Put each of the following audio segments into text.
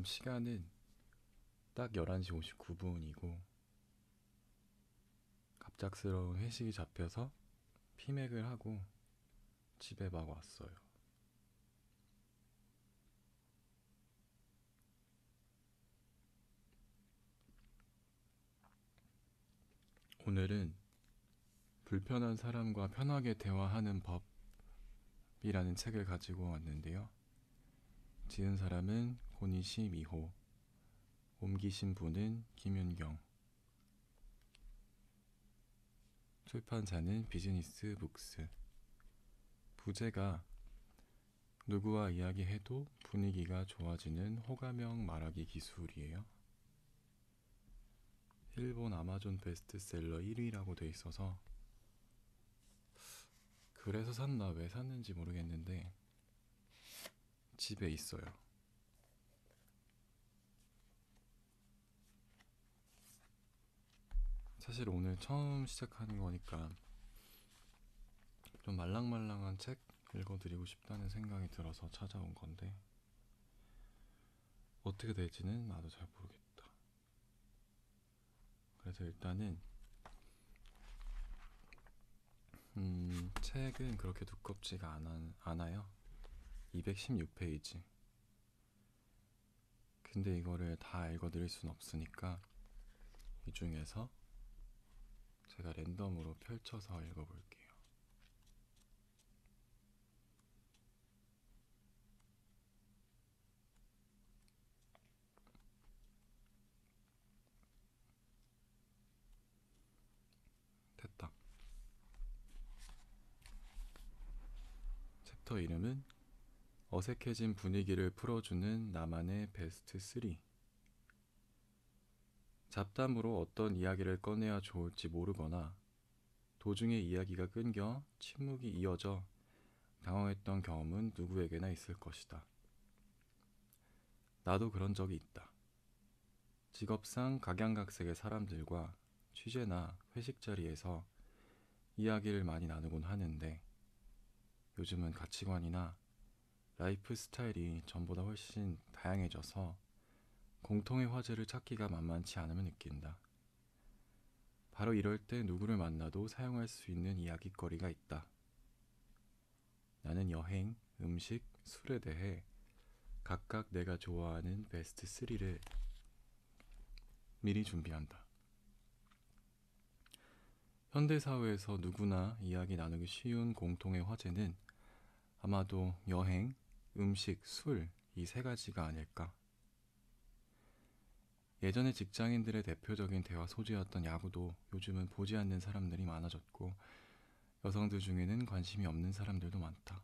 시간은 딱 11시 59분이고 갑작스러운 회식이 잡혀서 피맥을 하고 집에 막 왔어요. 오늘은 불편한 사람과 편하게 대화하는 법이라는 책을 가지고 왔는데요. 지은 사람은 고니시 미호, 옮기신 분은 김윤경, 출판사는 비즈니스 북스. 부제가 누구와 이야기해도 분위기가 좋아지는 호감형 말하기 기술이에요. 일본 아마존 베스트셀러 1위라고 돼 있어서 그래서 샀나 왜 샀는지 모르겠는데 집에 있어요. 사실 오늘 처음 시작하는 거니까 좀 말랑말랑한 책 읽어드리고 싶다는 생각이 들어서 찾아온 건데 어떻게 될지는 나도 잘 모르겠다. 그래서 일단은 책은 그렇게 두껍지가 않아요. 216페이지. 근데 이거를 다 읽어드릴 순 없으니까 이 중에서 제가 랜덤으로 펼쳐서 읽어볼게요. 됐다. 챕터 이름은 어색해진 분위기를 풀어주는 나만의 베스트 3. 잡담으로 어떤 이야기를 꺼내야 좋을지 모르거나 도중에 이야기가 끊겨 침묵이 이어져 당황했던 경험은 누구에게나 있을 것이다. 나도 그런 적이 있다. 직업상 각양각색의 사람들과 취재나 회식 자리에서 이야기를 많이 나누곤 하는데 요즘은 가치관이나 라이프 스타일이 전보다 훨씬 다양해져서 공통의 화제를 찾기가 만만치 않음을 느낀다. 바로 이럴 때 누구를 만나도 사용할 수 있는 이야깃거리가 있다. 나는 여행, 음식, 술에 대해 각각 내가 좋아하는 베스트 3를 미리 준비한다. 현대사회에서 누구나 이야기 나누기 쉬운 공통의 화제는 아마도 여행, 음식, 술, 이 세 가지가 아닐까. 예전에 직장인들의 대표적인 대화 소재였던 야구도 요즘은 보지 않는 사람들이 많아졌고 여성들 중에는 관심이 없는 사람들도 많다.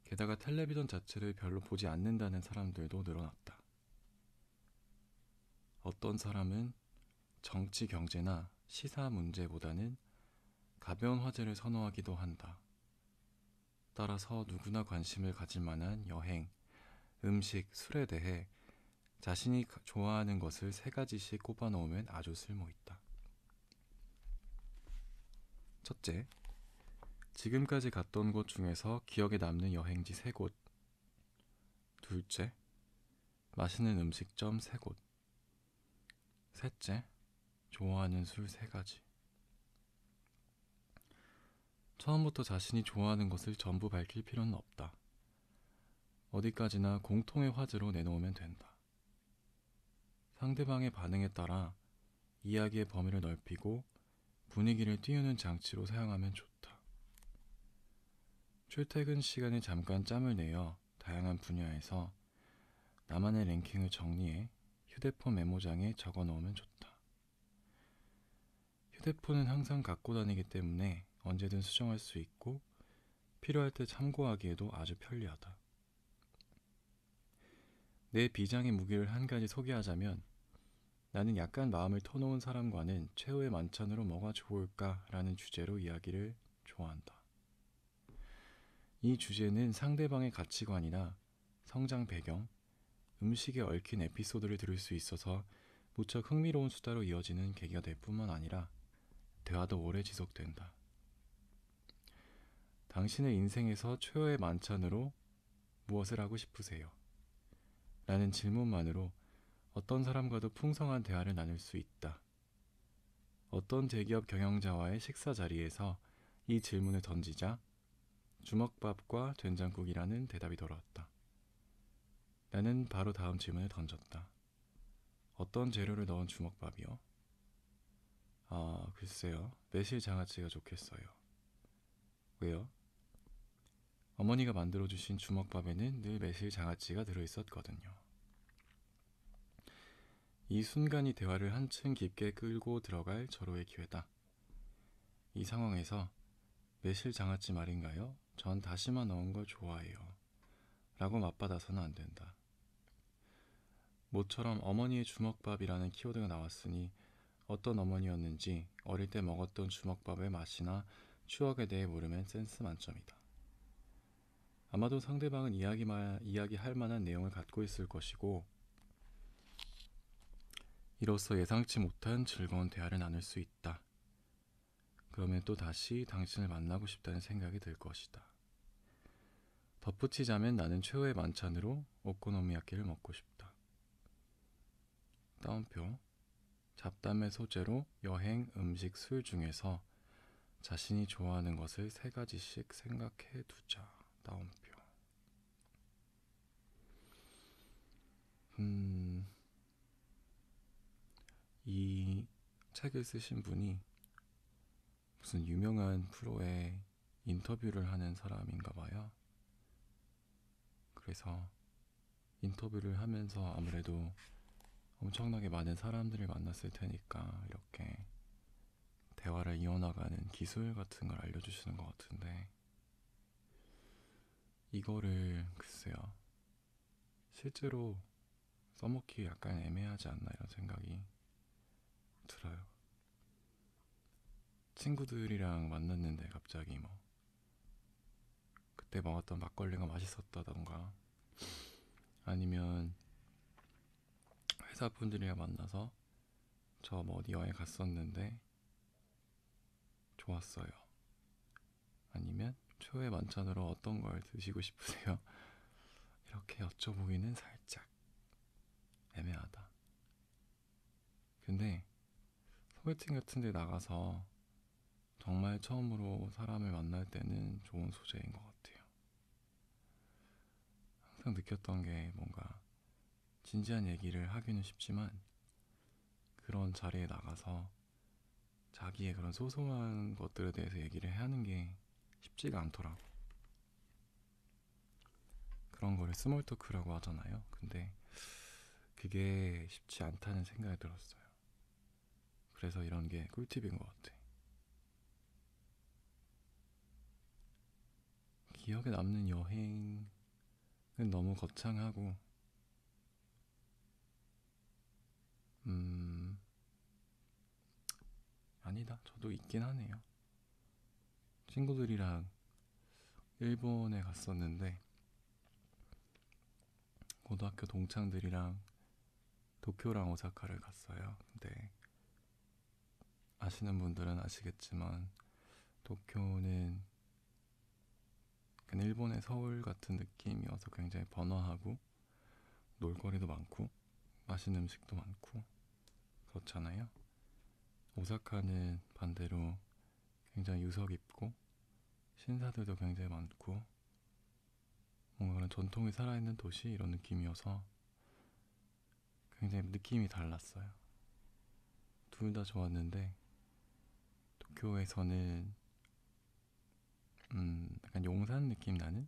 게다가 텔레비전 자체를 별로 보지 않는다는 사람들도 늘어났다. 어떤 사람은 정치, 경제나 시사 문제보다는 가벼운 화제를 선호하기도 한다. 따라서 누구나 관심을 가질 만한 여행, 음식, 술에 대해 자신이 좋아하는 것을 세 가지씩 꼽아 놓으면 아주 쓸모있다. 첫째, 지금까지 갔던 곳 중에서 기억에 남는 여행지 3곳. 둘째, 맛있는 음식점 3곳. 셋째, 좋아하는 술 3가지. 처음부터 자신이 좋아하는 것을 전부 밝힐 필요는 없다. 어디까지나 공통의 화제로 내놓으면 된다. 상대방의 반응에 따라 이야기의 범위를 넓히고 분위기를 띄우는 장치로 사용하면 좋다. 출퇴근 시간에 잠깐 짬을 내어 다양한 분야에서 나만의 랭킹을 정리해 휴대폰 메모장에 적어 놓으면 좋다. 휴대폰은 항상 갖고 다니기 때문에 언제든 수정할 수 있고 필요할 때 참고하기에도 아주 편리하다. 내 비장의 무기를 한 가지 소개하자면 나는 약간 마음을 터놓은 사람과는 최후의 만찬으로 뭐가 좋을까라는 주제로 이야기를 좋아한다. 이 주제는 상대방의 가치관이나 성장 배경, 음식에 얽힌 에피소드를 들을 수 있어서 무척 흥미로운 수다로 이어지는 계기가 될 뿐만 아니라 대화도 오래 지속된다. 당신의 인생에서 최후의 만찬으로 무엇을 하고 싶으세요? 라는 질문만으로 어떤 사람과도 풍성한 대화를 나눌 수 있다. 어떤 대기업 경영자와의 식사 자리에서 이 질문을 던지자 주먹밥과 된장국이라는 대답이 돌아왔다. 나는 바로 다음 질문을 던졌다. 어떤 재료를 넣은 주먹밥이요? 아, 글쎄요. 매실 장아찌가 좋겠어요. 왜요? 어머니가 만들어주신 주먹밥에는 늘 매실 장아찌가 들어있었거든요. 이 순간이 대화를 한층 깊게 끌고 들어갈 절호의 기회다. 이 상황에서 매실 장아찌 말인가요? 전 다시마 넣은 걸 좋아해요. 라고 맞받아서는 안 된다. 모처럼 어머니의 주먹밥이라는 키워드가 나왔으니 어떤 어머니였는지 어릴 때 먹었던 주먹밥의 맛이나 추억에 대해 모르면 센스 만점이다. 아마도 상대방은 이야기할 만한 내용을 갖고 있을 것이고 이로써 예상치 못한 즐거운 대화를 나눌 수 있다. 그러면 또 다시 당신을 만나고 싶다는 생각이 들 것이다. 덧붙이자면 나는 최후의 만찬으로 오코노미야끼를 먹고 싶다. 따옴표. 잡담의 소재로 여행, 음식, 술 중에서 자신이 좋아하는 것을 3가지씩 생각해 두자. 따옴표. 이 책을 쓰신 분이 무슨 유명한 프로에 인터뷰를 하는 사람인가 봐요. 그래서 인터뷰를 하면서 아무래도 엄청나게 많은 사람들을 만났을 테니까 이렇게 대화를 이어나가는 기술 같은 걸 알려주시는 것 같은데 이거를 글쎄요. 실제로 써먹기 약간 애매하지 않나 이런 생각이 들어요. 친구들이랑 만났는데 갑자기 뭐 그때 먹었던 막걸리가 맛있었다던가 아니면 회사 분들이랑 만나서 저 뭐 어디 여행 갔었는데 좋았어요. 아니면 최후의 만찬으로 어떤 걸 드시고 싶으세요? 이렇게 여쭤보기는 살짝 애매하다. 근데 소개팅 같은 데 나가서 정말 처음으로 사람을 만날 때는 좋은 소재인 것 같아요. 항상 느꼈던 게 뭔가 진지한 얘기를 하기는 쉽지만 그런 자리에 나가서 자기의 그런 소소한 것들에 대해서 얘기를 하는 게 쉽지가 않더라고. 그런 거를 스몰 토크라고 하잖아요. 근데 그게 쉽지 않다는 생각이 들었어요. 그래서 이런 게 꿀팁인 것 같아. 기억에 남는 여행은 너무 거창하고 아니다. 저도 있긴 하네요. 친구들이랑 일본에 갔었는데 고등학교 동창들이랑 도쿄랑 오사카를 갔어요. 근데 아시는 분들은 아시겠지만 도쿄는 일본의 서울 같은 느낌이어서 굉장히 번화하고 놀거리도 많고 맛있는 음식도 많고 그렇잖아요. 오사카는 반대로 굉장히 유서 깊고 신사들도 굉장히 많고 뭔가 그런 전통이 살아있는 도시 이런 느낌이어서 굉장히 느낌이 달랐어요. 둘 다 좋았는데 도쿄에서는 약간 용산 느낌 나는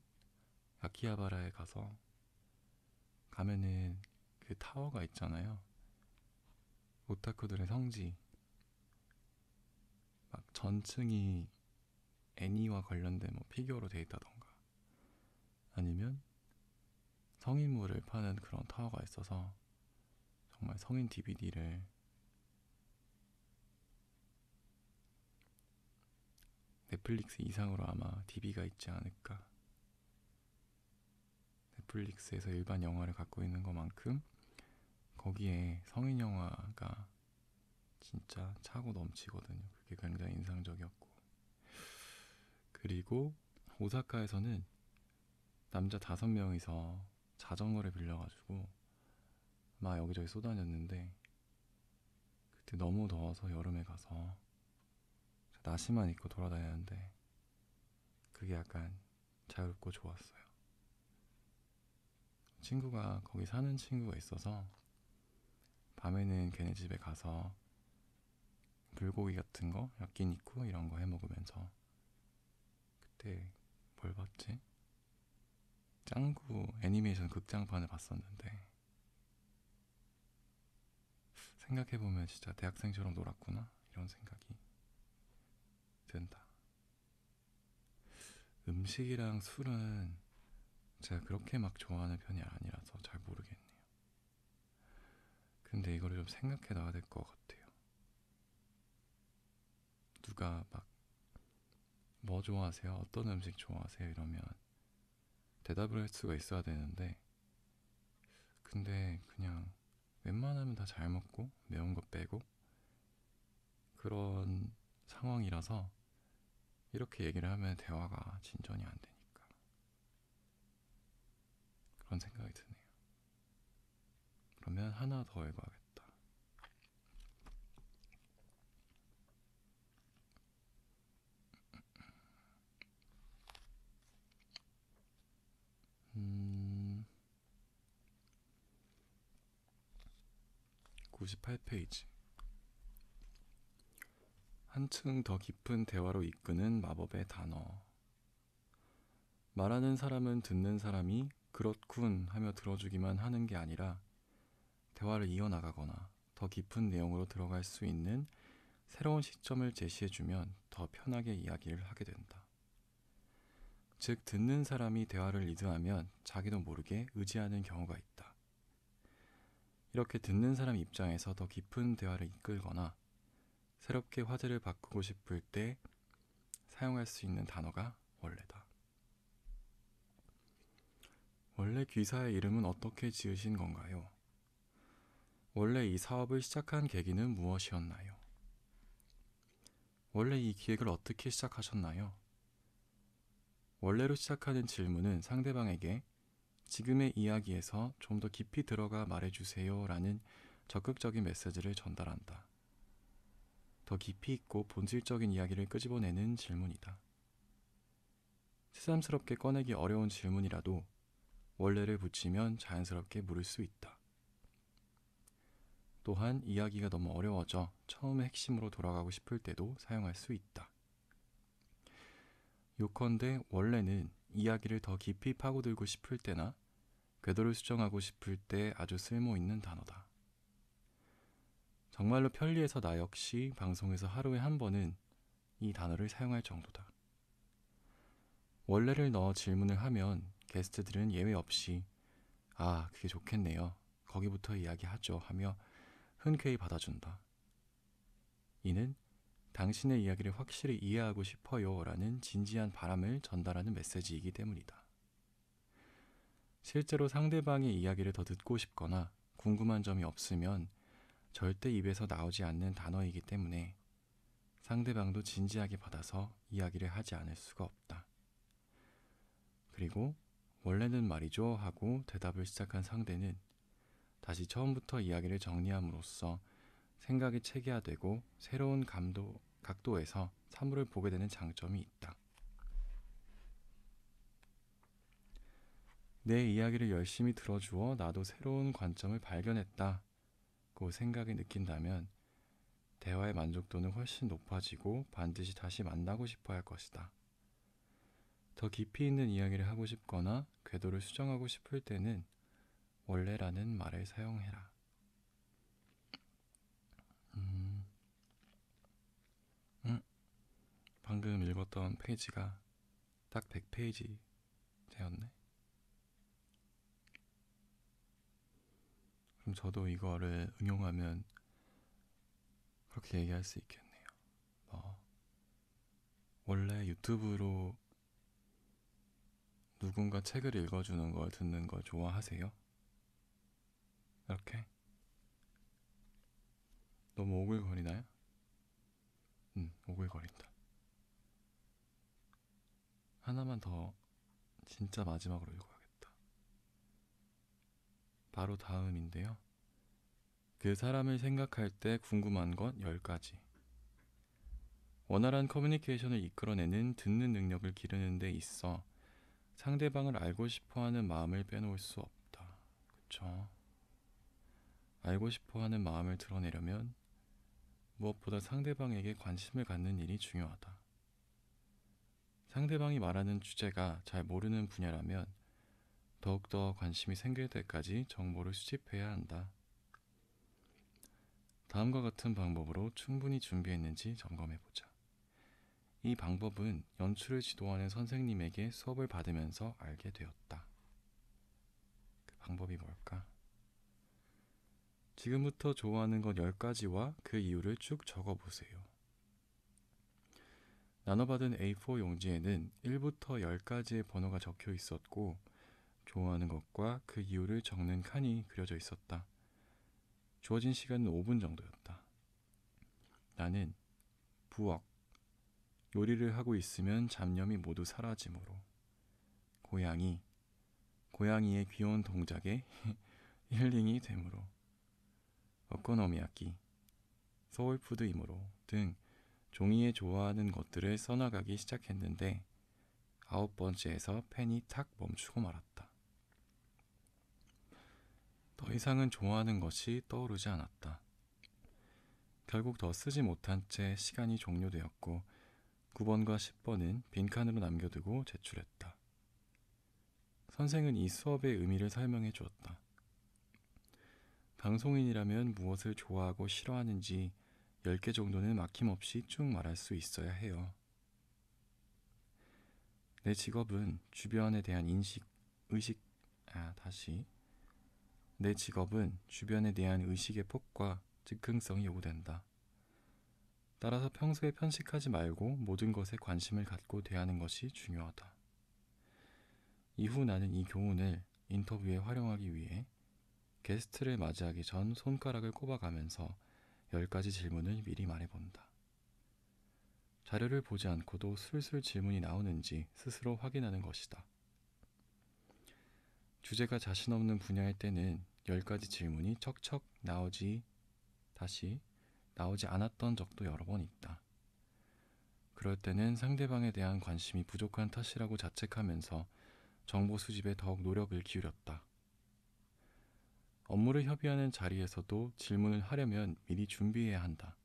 아키하바라에 가면은 그 타워가 있잖아요. 오타쿠들의 성지. 막 전층이 애니와 관련된 뭐 피규어로 돼 있다던가 아니면 성인물을 파는 그런 타워가 있어서 정말 성인 DVD를 넷플릭스 이상으로 아마 DV가 있지 않을까. 넷플릭스에서 일반 영화를 갖고 있는 것만큼 거기에 성인 영화가 진짜 차고 넘치거든요. 그게 굉장히 인상적이었고 그리고 오사카에서는 남자 5명이서 자전거를 빌려가지고 막 여기저기 쏘다녔는데 그때 너무 더워서 여름에 가서 나시만 입고 돌아다녔는데 그게 약간 자유롭고 좋았어요. 친구가 거기 사는 친구가 있어서 밤에는 걔네 집에 가서 불고기 같은 거, 야끼니쿠 이런 거 해 먹으면서 그때 뭘 봤지? 짱구 애니메이션 극장판을 봤었는데 생각해보면 진짜 대학생처럼 놀았구나 이런 생각이 든다. 음식이랑 술은 제가 그렇게 막 좋아하는 편이 아니라서 잘 모르겠네요. 근데 이거를 좀 생각해 놔야 될 것 같아요. 누가 막 뭐 좋아하세요? 어떤 음식 좋아하세요? 이러면 대답을 할 수가 있어야 되는데 근데 그냥 웬만하면 다 잘 먹고 매운 거 빼고 그런 상황이라서 이렇게 얘기를 하면 대화가 진전이 안 되니까 그런 생각이 드네요. 그러면 하나 더 읽어야겠다. 98페이지. 한층 더 깊은 대화로 이끄는 마법의 단어. 말하는 사람은 듣는 사람이 그렇군 하며 들어주기만 하는 게 아니라 대화를 이어나가거나 더 깊은 내용으로 들어갈 수 있는 새로운 시점을 제시해주면 더 편하게 이야기를 하게 된다. 즉, 듣는 사람이 대화를 리드하면 자기도 모르게 의지하는 경우가 있다. 이렇게 듣는 사람 입장에서 더 깊은 대화를 이끌거나 새롭게 화제를 바꾸고 싶을 때 사용할 수 있는 단어가 원래다. 원래 귀사의 이름은 어떻게 지으신 건가요? 원래 이 사업을 시작한 계기는 무엇이었나요? 원래 이 기획을 어떻게 시작하셨나요? 원래로 시작하는 질문은 상대방에게 지금의 이야기에서 좀 더 깊이 들어가 말해주세요 라는 적극적인 메시지를 전달한다. 더 깊이 있고 본질적인 이야기를 끄집어내는 질문이다. 새삼스럽게 꺼내기 어려운 질문이라도 원래를 붙이면 자연스럽게 물을 수 있다. 또한 이야기가 너무 어려워져 처음의 핵심으로 돌아가고 싶을 때도 사용할 수 있다. 요컨대 원래는 이야기를 더 깊이 파고들고 싶을 때나 궤도를 수정하고 싶을 때 아주 쓸모있는 단어다. 정말로 편리해서 나 역시 방송에서 하루에 한 번은 이 단어를 사용할 정도다. 원래를 넣어 질문을 하면 게스트들은 예외 없이 아, 그게 좋겠네요. 거기부터 이야기하죠 하며 흔쾌히 받아준다. 이는 당신의 이야기를 확실히 이해하고 싶어요 라는 진지한 바람을 전달하는 메시지이기 때문이다. 실제로 상대방의 이야기를 더 듣고 싶거나 궁금한 점이 없으면 절대 입에서 나오지 않는 단어이기 때문에 상대방도 진지하게 받아서 이야기를 하지 않을 수가 없다. 그리고 원래는 말이죠 하고 대답을 시작한 상대는 다시 처음부터 이야기를 정리함으로써 생각이 체계화되고 새로운 각도에서 사물을 보게 되는 장점이 있다. 내 이야기를 열심히 들어주어 나도 새로운 관점을 발견했다고 생각이 느낀다면 대화의 만족도는 훨씬 높아지고 반드시 다시 만나고 싶어 할 것이다. 더 깊이 있는 이야기를 하고 싶거나 궤도를 수정하고 싶을 때는 원래라는 말을 사용해라. 방금 읽었던 페이지가 딱 100페이지 되었네. 그럼 저도 이거를 응용하면 그렇게 얘기할 수 있겠네요. 원래 유튜브로 누군가 책을 읽어주는 걸 듣는 걸 좋아하세요? 이렇게? 너무 오글거리나요? 오글거린다. 하나만 더 진짜 마지막으로 읽어야겠다. 바로 다음인데요. 그 사람을 생각할 때 궁금한 것 10가지. 원활한 커뮤니케이션을 이끌어내는 듣는 능력을 기르는 데 있어 상대방을 알고 싶어하는 마음을 빼놓을 수 없다. 그쵸? 알고 싶어하는 마음을 드러내려면 무엇보다 상대방에게 관심을 갖는 일이 중요하다. 상대방이 말하는 주제가 잘 모르는 분야라면 더욱더 관심이 생길 때까지 정보를 수집해야 한다. 다음과 같은 방법으로 충분히 준비했는지 점검해보자. 이 방법은 연출을 지도하는 선생님에게 수업을 받으면서 알게 되었다. 그 방법이 뭘까? 지금부터 좋아하는 것 10가지와 그 이유를 쭉 적어보세요. 나눠받은 A4 용지에는 1부터 10가지의 번호가 적혀 있었고 좋아하는 것과 그 이유를 적는 칸이 그려져 있었다. 주어진 시간은 5분 정도였다. 나는 부엌, 요리를 하고 있으면 잡념이 모두 사라지므로. 고양이, 고양이의 귀여운 동작에 힐링이 되므로. 오코노미야끼, 소울푸드이므로 등 종이에 좋아하는 것들을 써나가기 시작했는데 9번째에서 펜이 탁 멈추고 말았다. 더 이상은 좋아하는 것이 떠오르지 않았다. 결국 더 쓰지 못한 채 시간이 종료되었고 9번과 10번은 빈칸으로 남겨두고 제출했다. 선생은 이 수업의 의미를 설명해 주었다. 방송인이라면 무엇을 좋아하고 싫어하는지 10개 정도는 막힘없이 쭉 말할 수 있어야 해요. 내 직업은 주변에 대한 내 직업은 주변에 대한 의식의 폭과 즉흥성이 요구된다. 따라서 평소에 편식하지 말고 모든 것에 관심을 갖고 대하는 것이 중요하다. 이후 나는 이 교훈을 인터뷰에 활용하기 위해 게스트를 맞이하기 전 손가락을 꼽아가면서 10가지 질문을 미리 말해본다. 자료를 보지 않고도 술술 질문이 나오는지 스스로 확인하는 것이다. 주제가 자신 없는 분야일 때는 10가지 질문이 척척 나오지 않았던 적도 여러 번 있다. 그럴 때는 상대방에 대한 관심이 부족한 탓이라고 자책하면서 정보 수집에 더욱 노력을 기울였다. 업무를 협의하는 자리에서도 질문을 하려면 미리 준비해야 한다.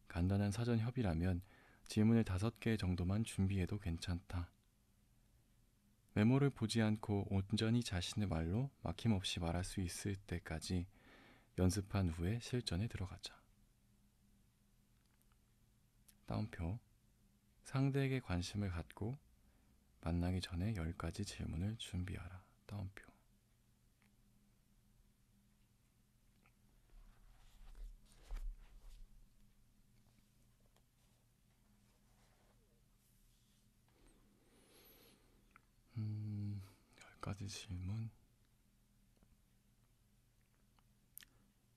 간단한 사전 협의라면 질문을 5개 정도만 준비해도 괜찮다. 메모를 보지 않고 온전히 자신의 말로 막힘없이 말할 수 있을 때까지 연습한 후에 실전에 들어가자. 따옴표. 상대에게 관심을 갖고 만나기 전에 10가지 질문을 준비하라. 따옴표. 음, 10가지 질문.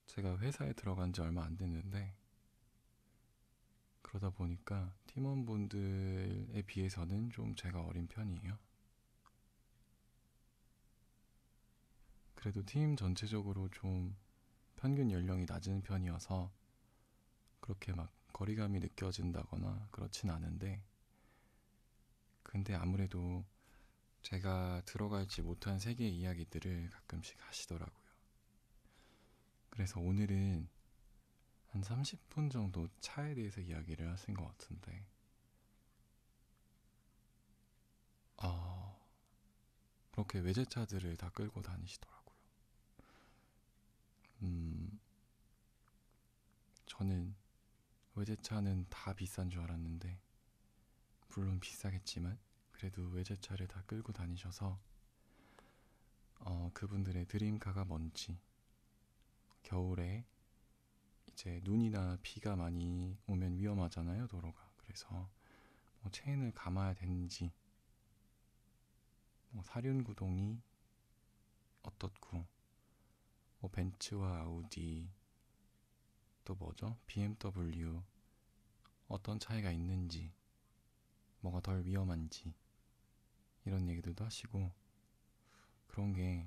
제가 회사에 들어간 지 얼마 안 됐는데 그러다 보니까 팀원분들에 비해서는 좀 제가 어린 편이에요. 그래도 팀 전체적으로 좀 평균 연령이 낮은 편이어서 그렇게 막 거리감이 느껴진다거나 그렇진 않은데 근데 아무래도 제가 들어갈지 못한 세계의 이야기들을 가끔씩 하시더라고요. 그래서 오늘은 한 30분 정도 차에 대해서 이야기를 하신 것 같은데 그렇게 외제차들을 다 끌고 다니시더라고요. 저는 외제차는 다 비싼 줄 알았는데 물론 비싸겠지만 그래도 외제차를 다 끌고 다니셔서 그분들의 드림카가 뭔지 겨울에 이제 눈이나 비가 많이 오면 위험하잖아요, 도로가. 그래서 뭐 체인을 감아야 되는지 뭐 사륜구동이 어떻고 뭐 벤츠와 아우디 또 뭐죠? BMW 어떤 차이가 있는지 뭐가 덜 위험한지 이런 얘기들도 하시고 그런 게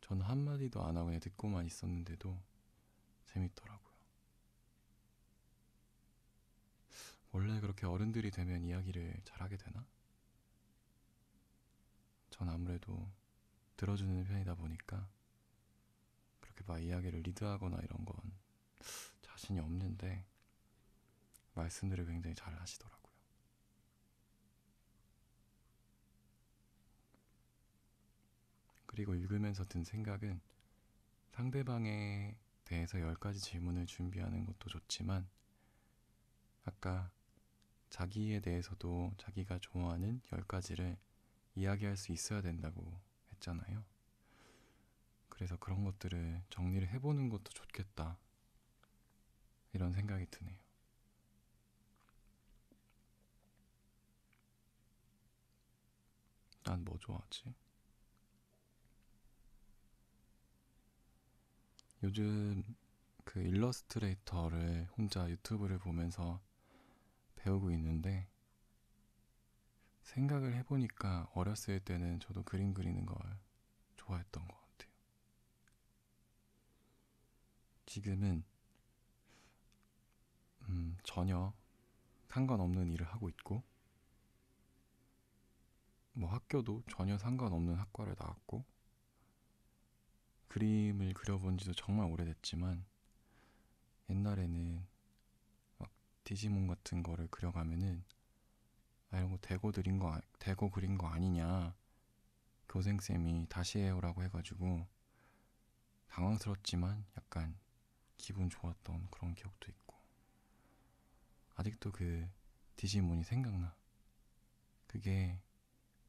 저는 한마디도 안 하고 그냥 듣고만 있었는데도 재밌더라고요. 원래 그렇게 어른들이 되면 이야기를 잘하게 되나? 전 아무래도 들어주는 편이다 보니까 그렇게 막 이야기를 리드하거나 이런 건 자신이 없는데 말씀들을 굉장히 잘 하시더라고요. 그리고 읽으면서 든 생각은 상대방에 대해서 10가지 질문을 준비하는 것도 좋지만 아까 자기에 대해서도 자기가 좋아하는 10가지를 이야기할 수 있어야 된다고 했잖아요. 그래서 그런 것들을 정리를 해보는 것도 좋겠다. 이런 생각이 드네요. 난 뭐 좋아하지? 요즘 그 일러스트레이터를 혼자 유튜브를 보면서 배우고 있는데 생각을 해보니까 어렸을 때는 저도 그림 그리는 걸 좋아했던 것 같아요. 지금은 전혀 상관없는 일을 하고 있고 뭐 학교도 전혀 상관없는 학과를 나왔고 그림을 그려본 지도 정말 오래됐지만 옛날에는 막 디지몬 같은 거를 그려가면은 이런 거 대고 그린 거 아니냐 교생쌤이 다시 해오라고 해가지고 당황스럽지만 약간 기분 좋았던 그런 기억도 있고 아직도 그 디지몬이 생각나. 그게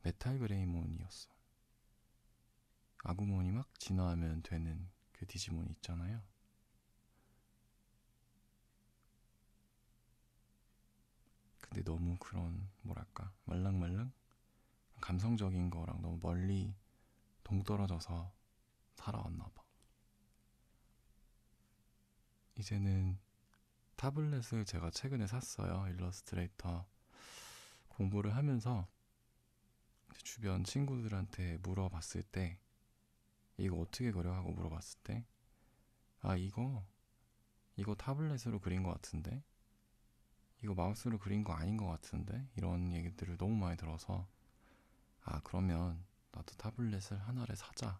메탈 그레이몬이었어. 아구몬이 막 진화하면 되는 그 디지몬이 있잖아요. 근데 너무 그런 뭐랄까 말랑말랑 감성적인 거랑 너무 멀리 동떨어져서 살아왔나 봐. 이제는 타블렛을 제가 최근에 샀어요. 일러스트레이터 공부를 하면서 주변 친구들한테 물어봤을 때 이거 어떻게 그려 하고 물어봤을 때 아 이거 타블렛으로 그린 것 같은데 이거 마우스로 그린 거 아닌 것 같은데 이런 얘기들을 너무 많이 들어서 아 그러면 나도 타블렛을 하나를 사자.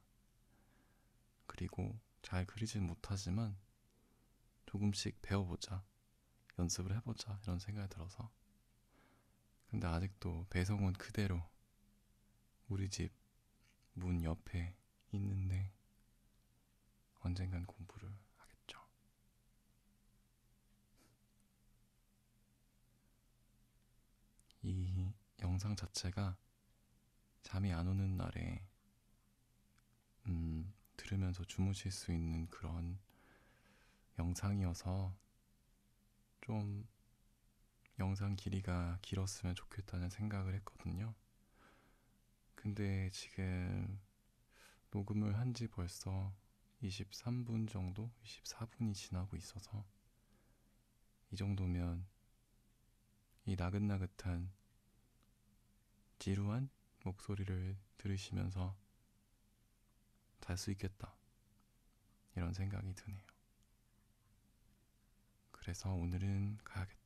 그리고 잘 그리진 못하지만 조금씩 배워보자. 연습을 해보자. 이런 생각이 들어서 근데 아직도 배송은 그대로 우리 집 문 옆에 있는데 언젠간 공부를 하겠죠. 이 영상 자체가 잠이 안 오는 날에 들으면서 주무실 수 있는 그런 영상이어서 좀 영상 길이가 길었으면 좋겠다는 생각을 했거든요. 근데 지금 녹음을 한 지 벌써 23분 정도? 24분이 지나고 있어서 이 정도면 이 나긋나긋한 지루한 목소리를 들으시면서 잘 수 있겠다. 이런 생각이 드네요. 그래서 오늘은 가야겠다.